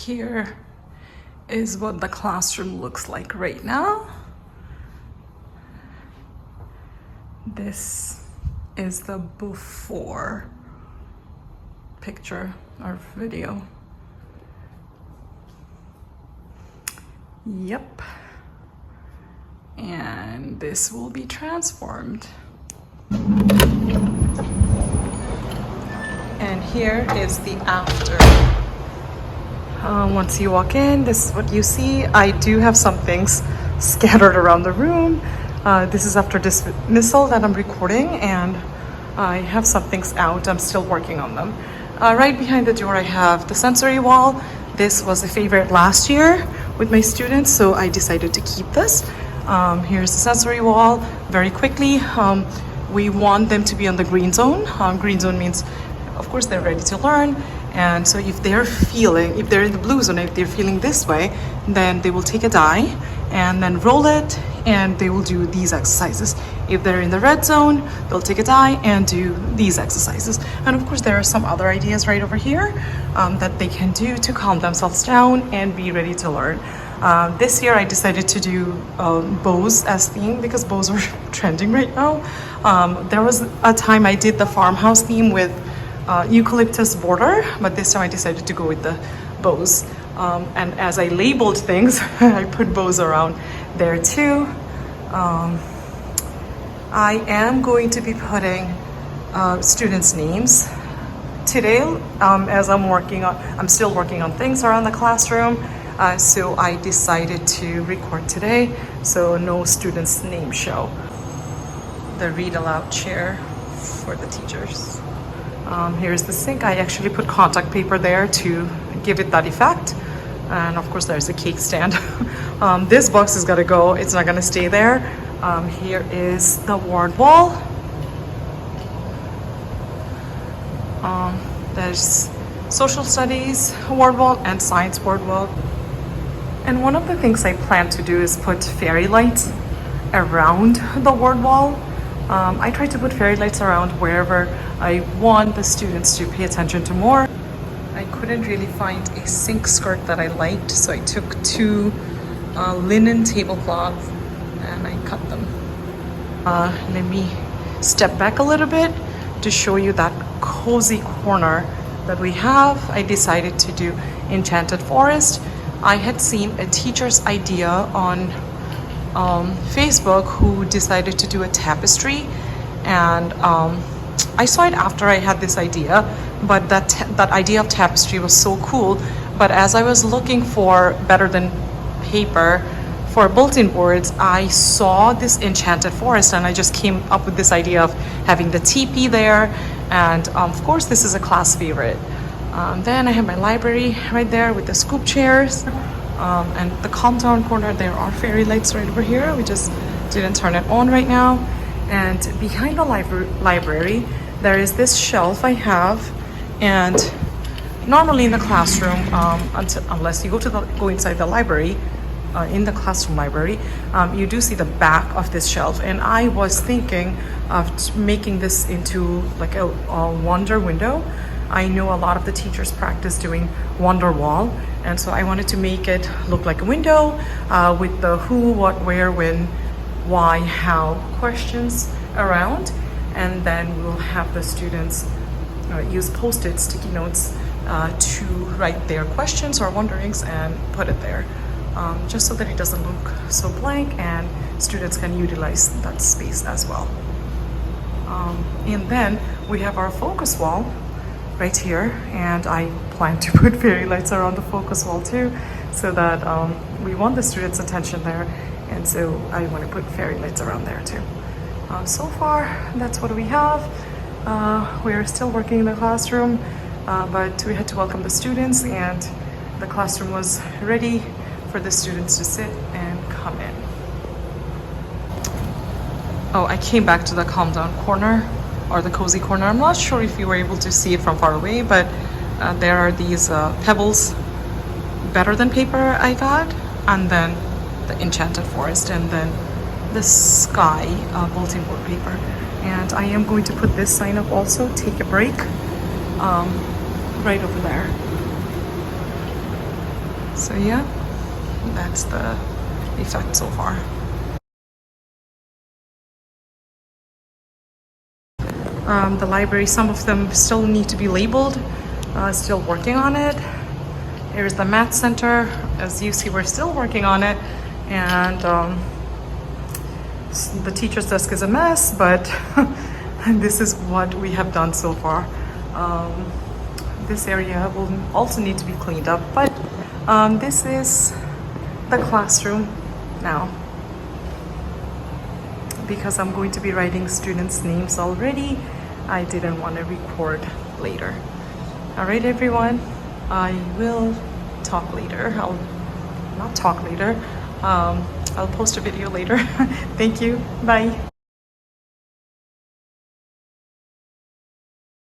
here is what the classroom looks like right now. This is the before picture or video. Yep. And this will be transformed. And here is the after. Once you walk in, this is what you see. I do have some things scattered around the room. This is after dismissal that I'm recording, and I have some things out. I'm still working on them. Right behind the door, I have the sensory wall. This was a favorite last year with my students, so I decided to keep this. Here's the sensory wall. Very quickly, we want them to be on the green zone. Green zone means, of course, they're ready to learn. And so if they're in the blue zone, if they're feeling this way, then they will take a die and then roll it, and they will do these exercises. If they're in the red zone, they'll take a die and do these exercises. And of course, there are some other ideas right over here that they can do to calm themselves down and be ready to learn. This year, I decided to do bows as theme because bows are trending right now. There was a time I did the farmhouse theme with eucalyptus border, but this time I decided to go with the bows. And as I labeled things, I put bows around there too. I am going to be putting students' names today as I'm still working on things around the classroom. So I decided to record today, so no students' name show. The read aloud chair for the teachers. Here's the sink. I actually put contact paper there to give it that effect. And of course there's a cake stand. This box has got to go. It's not going to stay there. Here is the word wall. There's social studies word wall and science word wall. And one of the things I plan to do is put fairy lights around the word wall. I try to put fairy lights around wherever I want the students to pay attention to more. I couldn't really find a sink skirt that I liked, so I took two linen tablecloths and I cut them. Let me step back a little bit to show you that cozy corner that we have. I decided to do Enchanted Forest. I had seen a teacher's idea on Facebook who decided to do a tapestry, and I saw it after I had this idea, but that idea of tapestry was so cool. But as I was looking for better than paper for bulletin boards, I saw this Enchanted Forest, and I just came up with this idea of having the teepee there, and of course this is a class favorite. Then I have my library right there with the scoop chairs. And the calm down corner, there are fairy lights right over here. We just didn't turn it on right now. And behind the library, there is this shelf I have. And normally in the classroom, unless you go inside the library, in the classroom library, you do see the back of this shelf. And I was thinking of making this into like a wonder window. I know a lot of the teachers practice doing wonder wall, and so I wanted to make it look like a window with the who, what, where, when, why, how questions around, and then we'll have the students use post-it sticky notes to write their questions or wonderings and put it there, just so that it doesn't look so blank and students can utilize that space as well. And then we have our focus wall right here, and I plan to put fairy lights around the focus wall too, so that we want the students' attention there, and so I want to put fairy lights around there too. So far, that's what we have. We are still working in the classroom, but we had to welcome the students, and the classroom was ready for the students to sit and come in. Oh, I came back to the calm down corner, or the cozy corner. I'm not sure if you were able to see it from far away, but there are these pebbles, better than paper I got, and then the Enchanted Forest, and then the sky bulletin board paper. And I am going to put this sign up also, take a break, right over there. So yeah, that's the effect so far. The library, some of them still need to be labeled, still working on it. Here's the math center. As you see, we're still working on it, and the teacher's desk is a mess, but this is what we have done so far. This area will also need to be cleaned up, but this is the classroom now. Because I'm going to be writing students' names already, I didn't want to record later. All right, everyone, I will talk later. I'll not talk later. I'll post a video later. Thank you. Bye.